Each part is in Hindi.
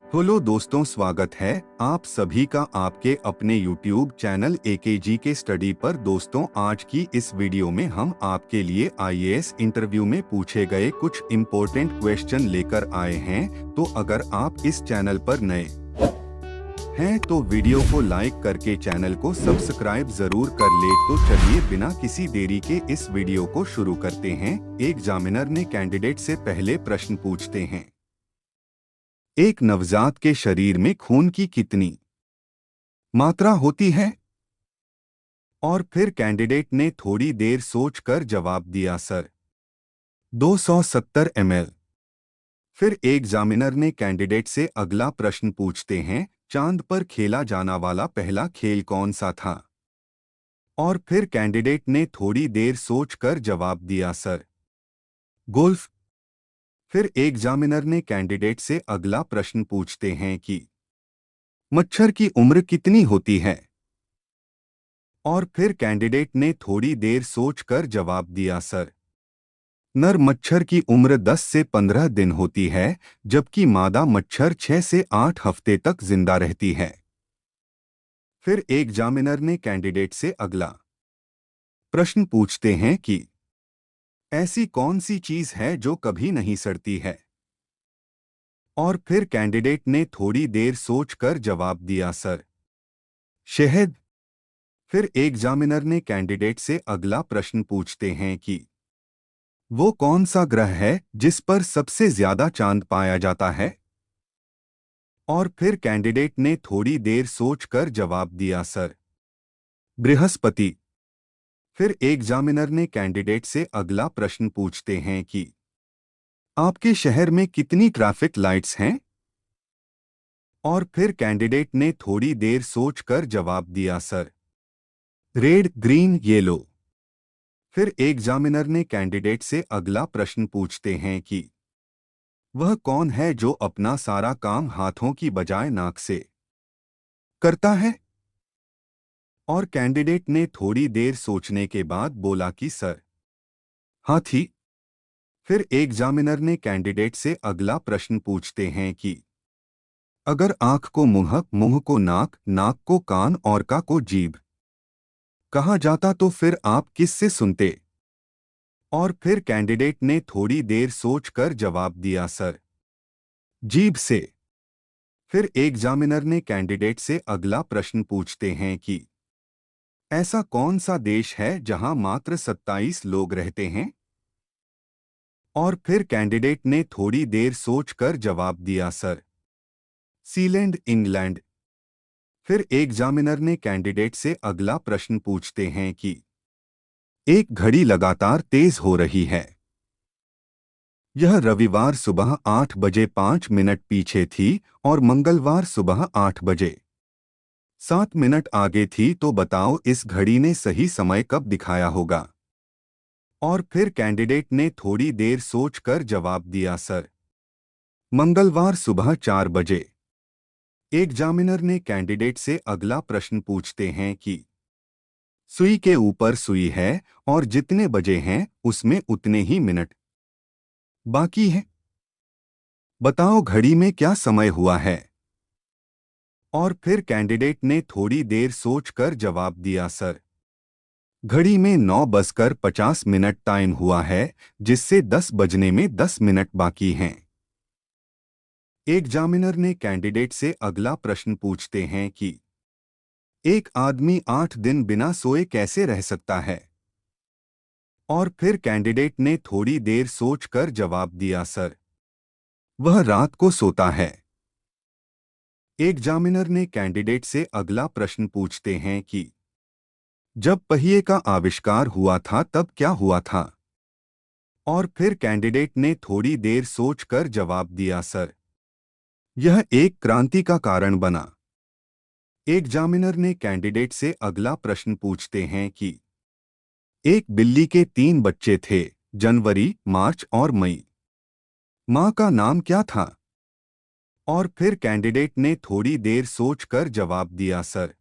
हेलो दोस्तों, स्वागत है आप सभी का आपके अपने YouTube चैनल एकेजी के स्टडी पर। दोस्तों, आज की इस वीडियो में हम आपके लिए आईएएस इंटरव्यू में पूछे गए कुछ इम्पोर्टेंट क्वेश्चन लेकर आए हैं। तो अगर आप इस चैनल पर नए हैं तो वीडियो को लाइक करके चैनल को सब्सक्राइब जरूर कर ले। तो चलिए बिना किसी देरी के इस वीडियो को शुरू करते हैं। एग्जामिनर ने कैंडिडेट से पहले प्रश्न पूछते हैं। एक नवजात के शरीर में खून की कितनी मात्रा होती है? और फिर कैंडिडेट ने थोड़ी देर सोचकर जवाब दिया, सर 270 ml। फिर एग्जामिनर ने कैंडिडेट से अगला प्रश्न पूछते हैं। चांद पर खेला जाना वाला पहला खेल कौन सा था? और फिर कैंडिडेट ने थोड़ी देर सोचकर जवाब दिया, सर गोल्फ। फिर एग्जामिनर ने कैंडिडेट से अगला प्रश्न पूछते हैं कि मच्छर की उम्र कितनी होती है? और फिर कैंडिडेट ने थोड़ी देर सोचकर जवाब दिया, सर नर मच्छर की उम्र 10 से 15 दिन होती है, जबकि मादा मच्छर 6 से 8 हफ्ते तक जिंदा रहती है। फिर एग्जामिनर ने कैंडिडेट से अगला प्रश्न पूछते हैं कि ऐसी कौन सी चीज है जो कभी नहीं सड़ती है? और फिर कैंडिडेट ने थोड़ी देर सोचकर जवाब दिया, सर शहद। फिर एग्जामिनर ने कैंडिडेट से अगला प्रश्न पूछते हैं कि वो कौन सा ग्रह है जिस पर सबसे ज्यादा चांद पाया जाता है? और फिर कैंडिडेट ने थोड़ी देर सोचकर जवाब दिया, सर बृहस्पति। फिर एग्जामिनर ने कैंडिडेट से अगला प्रश्न पूछते हैं कि आपके शहर में कितनी ट्रैफिक लाइट्स हैं? और फिर कैंडिडेट ने थोड़ी देर सोचकर जवाब दिया, सर रेड, ग्रीन, येलो। फिर एग्जामिनर ने कैंडिडेट से अगला प्रश्न पूछते हैं कि वह कौन है जो अपना सारा काम हाथों की बजाय नाक से करता है? और कैंडिडेट ने थोड़ी देर सोचने के बाद बोला कि सर हाथी। फिर एग्जामिनर ने कैंडिडेट से अगला प्रश्न पूछते हैं कि अगर आंख को मुंह, मुंह को नाक, नाक को कान और का को जीभ कहा जाता तो फिर आप किससे सुनते? और फिर कैंडिडेट ने थोड़ी देर सोचकर जवाब दिया, सर जीभ से। फिर एग्जामिनर ने कैंडिडेट से अगला प्रश्न पूछते हैं कि ऐसा कौन सा देश है जहां मात्र 27 लोग रहते हैं? और फिर कैंडिडेट ने थोड़ी देर सोचकर जवाब दिया, सर सीलैंड, इंग्लैंड। फिर एग्जामिनर ने कैंडिडेट से अगला प्रश्न पूछते हैं कि एक घड़ी लगातार तेज हो रही है। यह रविवार सुबह 8 बजे 5 मिनट पीछे थी और मंगलवार सुबह 8 बजे 7 मिनट आगे थी। तो बताओ इस घड़ी ने सही समय कब दिखाया होगा? और फिर कैंडिडेट ने थोड़ी देर सोचकर जवाब दिया, सर मंगलवार सुबह 4 बजे। एग्जामिनर ने कैंडिडेट से अगला प्रश्न पूछते हैं कि सुई के ऊपर सुई है और जितने बजे हैं उसमें उतने ही मिनट बाकी हैं। बताओ घड़ी में क्या समय हुआ है? और फिर कैंडिडेट ने थोड़ी देर सोचकर जवाब दिया, सर घड़ी में 9:50 टाइम हुआ है, जिससे 10 बजने में 10 मिनट बाकी हैं। एग्जामिनर ने कैंडिडेट से अगला प्रश्न पूछते हैं कि एक आदमी 8 दिन बिना सोए कैसे रह सकता है? और फिर कैंडिडेट ने थोड़ी देर सोचकर जवाब दिया, सर वह रात को सोता है। एग्जामिनर ने कैंडिडेट से अगला प्रश्न पूछते हैं कि जब पहिए का आविष्कार हुआ था तब क्या हुआ था? और फिर कैंडिडेट ने थोड़ी देर सोचकर जवाब दिया, सर यह एक क्रांति का कारण बना। एग्जामिनर ने कैंडिडेट से अगला प्रश्न पूछते हैं कि एक बिल्ली के 3 बच्चे थे, जनवरी, मार्च और मई। मां का नाम क्या था? और फिर कैंडिडेट ने थोड़ी देर सोचकर जवाब दिया, सर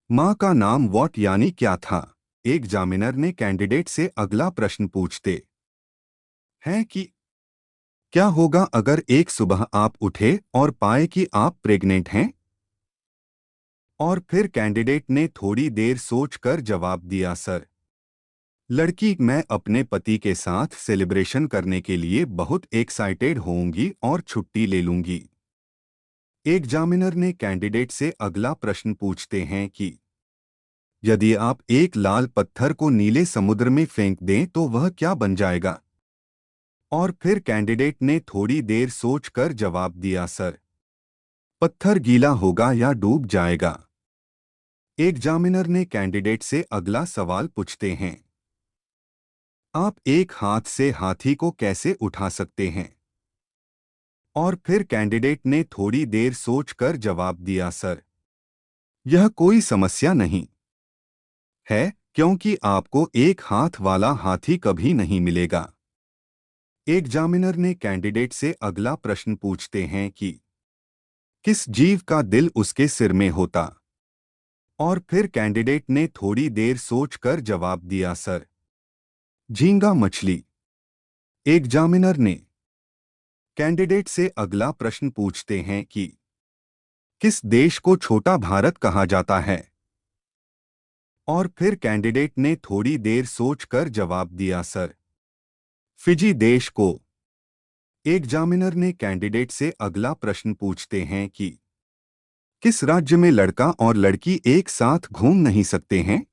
मां का नाम वॉट यानी क्या था। एग्जामिनर ने कैंडिडेट से अगला प्रश्न पूछते हैं कि क्या होगा अगर एक सुबह आप उठे और पाए कि आप प्रेग्नेंट हैं? और फिर कैंडिडेट ने थोड़ी देर सोचकर जवाब दिया, सर, लड़की, मैं अपने पति के साथ सेलिब्रेशन करने के लिए बहुत एक्साइटेड होऊंगी और छुट्टी ले लूंगी। एग्जामिनर ने कैंडिडेट से अगला प्रश्न पूछते हैं कि यदि आप एक लाल पत्थर को नीले समुद्र में फेंक दें तो वह क्या बन जाएगा? और फिर कैंडिडेट ने थोड़ी देर सोचकर जवाब दिया, सर, पत्थर गीला होगा या डूब जाएगा। एग्जामिनर ने कैंडिडेट से अगला सवाल पूछते हैं, आप एक हाथ से हाथी को कैसे उठा सकते हैं? और फिर कैंडिडेट ने थोड़ी देर सोचकर जवाब दिया, सर, यह कोई समस्या नहीं है, क्योंकि आपको एक हाथ वाला हाथी कभी नहीं मिलेगा। एग्जामिनर ने कैंडिडेट से अगला प्रश्न पूछते हैं कि किस जीव का दिल उसके सिर में होता? और फिर कैंडिडेट ने थोड़ी देर सोचकर जवाब दिया, सर, झींगा मछली। एग्जामिनर ने कैंडिडेट से अगला प्रश्न पूछते हैं कि किस देश को छोटा भारत कहा जाता है? और फिर कैंडिडेट ने थोड़ी देर सोचकर जवाब दिया, सर, फिजी देश को। एग्जामिनर ने कैंडिडेट से अगला प्रश्न पूछते हैं कि किस राज्य में लड़का और लड़की एक साथ घूम नहीं सकते हैं?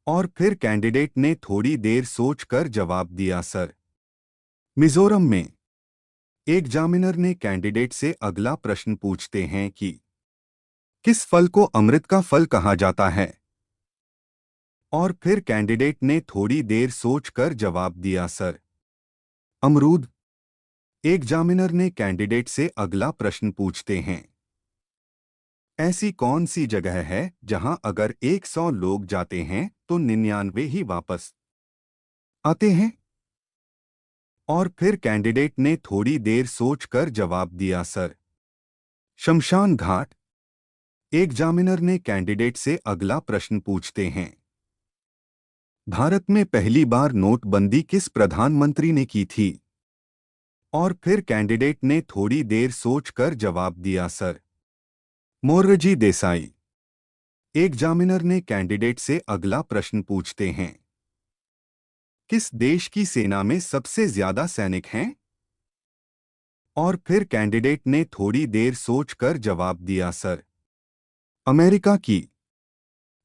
और फिर कैंडिडेट ने थोड़ी देर सोचकर जवाब दिया, सर, मिजोरम में। एग्जामिनर ने कैंडिडेट से अगला प्रश्न पूछते हैं कि किस फल को अमृत का फल कहा जाता है? और फिर कैंडिडेट ने थोड़ी देर सोचकर जवाब दिया, सर, अमरूद। एग्जामिनर ने कैंडिडेट से अगला प्रश्न पूछते हैं, ऐसी कौन सी जगह है जहां अगर 100 लोग जाते हैं तो 99 ही वापस आते हैं? और फिर कैंडिडेट ने थोड़ी देर सोचकर जवाब दिया, सर, शमशान घाट। एग्जामिनर ने कैंडिडेट से अगला प्रश्न पूछते हैं, भारत में पहली बार नोटबंदी किस प्रधानमंत्री ने की थी? और फिर कैंडिडेट ने थोड़ी देर सोचकर जवाब दिया, सर, मोरारजी देसाई। एग्जामिनर ने कैंडिडेट से अगला प्रश्न पूछते हैं, किस देश की सेना में सबसे ज्यादा सैनिक हैं? और फिर कैंडिडेट ने थोड़ी देर सोचकर जवाब दिया, सर, अमेरिका की।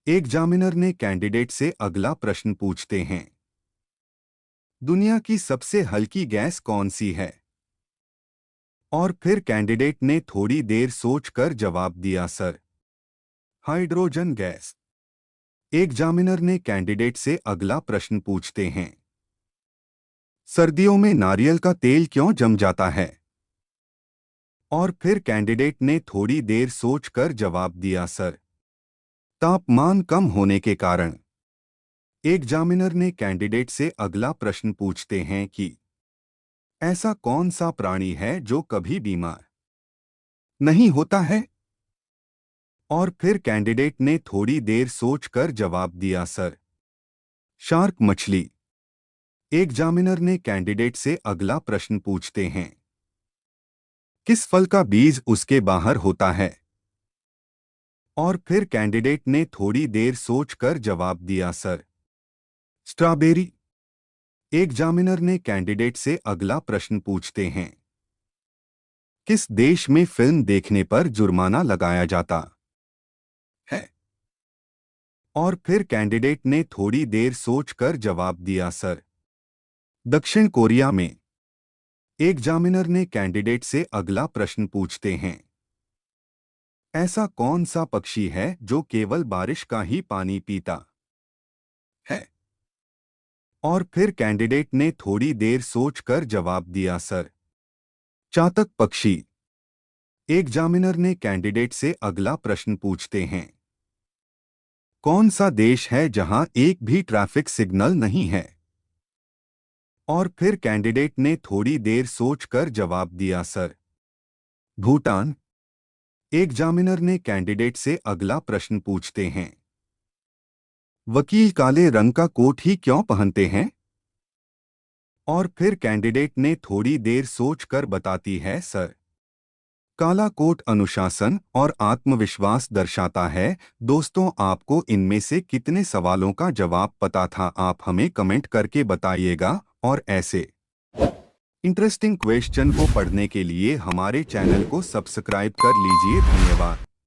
एग्जामिनर ने कैंडिडेट से अगला प्रश्न पूछते हैं, दुनिया की सबसे हल्की गैस कौन सी है? और फिर कैंडिडेट ने थोड़ी देर सोचकर जवाब दिया, सर, हाइड्रोजन गैस। एग्जामिनर ने कैंडिडेट से अगला प्रश्न पूछते हैं, सर्दियों में नारियल का तेल क्यों जम जाता है? और फिर कैंडिडेट ने थोड़ी देर सोचकर जवाब दिया, सर, तापमान कम होने के कारण। एग्जामिनर ने कैंडिडेट से अगला प्रश्न पूछते हैं कि ऐसा कौन सा प्राणी है जो कभी बीमार नहीं होता है? और फिर कैंडिडेट ने थोड़ी देर सोचकर जवाब दिया, सर, शार्क मछली। एग्जामिनर ने कैंडिडेट से अगला प्रश्न पूछते हैं, किस फल का बीज उसके बाहर होता है? और फिर कैंडिडेट ने थोड़ी देर सोचकर जवाब दिया, सर, स्ट्रॉबेरी। एग्जामिनर ने कैंडिडेट से अगला प्रश्न पूछते हैं, किस देश में फिल्म देखने पर जुर्माना लगाया जाता है? और फिर कैंडिडेट ने थोड़ी देर सोचकर जवाब दिया, सर, दक्षिण कोरिया में। एग्जामिनर ने कैंडिडेट से अगला प्रश्न पूछते हैं, ऐसा कौन सा पक्षी है जो केवल बारिश का ही पानी पीता है? और फिर कैंडिडेट ने थोड़ी देर सोचकर जवाब दिया, सर, चातक पक्षी। एग्जामिनर ने कैंडिडेट से अगला प्रश्न पूछते हैं, कौन सा देश है जहां एक भी ट्रैफिक सिग्नल नहीं है? और फिर कैंडिडेट ने थोड़ी देर सोचकर जवाब दिया, सर, भूटान। एग्जामिनर ने कैंडिडेट से अगला प्रश्न पूछते हैं, वकील काले रंग का कोट ही क्यों पहनते हैं? और फिर कैंडिडेट ने थोड़ी देर सोचकर बताती है, सर। काला कोट अनुशासन और आत्मविश्वास दर्शाता है। दोस्तों, आपको इनमें से कितने सवालों का जवाब पता था, आप हमें कमेंट करके बताइएगा। और ऐसे इंटरेस्टिंग क्वेश्चन को पढ़ने के लिए हमारे चैनल को सब्सक्राइब कर लीजिए। धन्यवाद।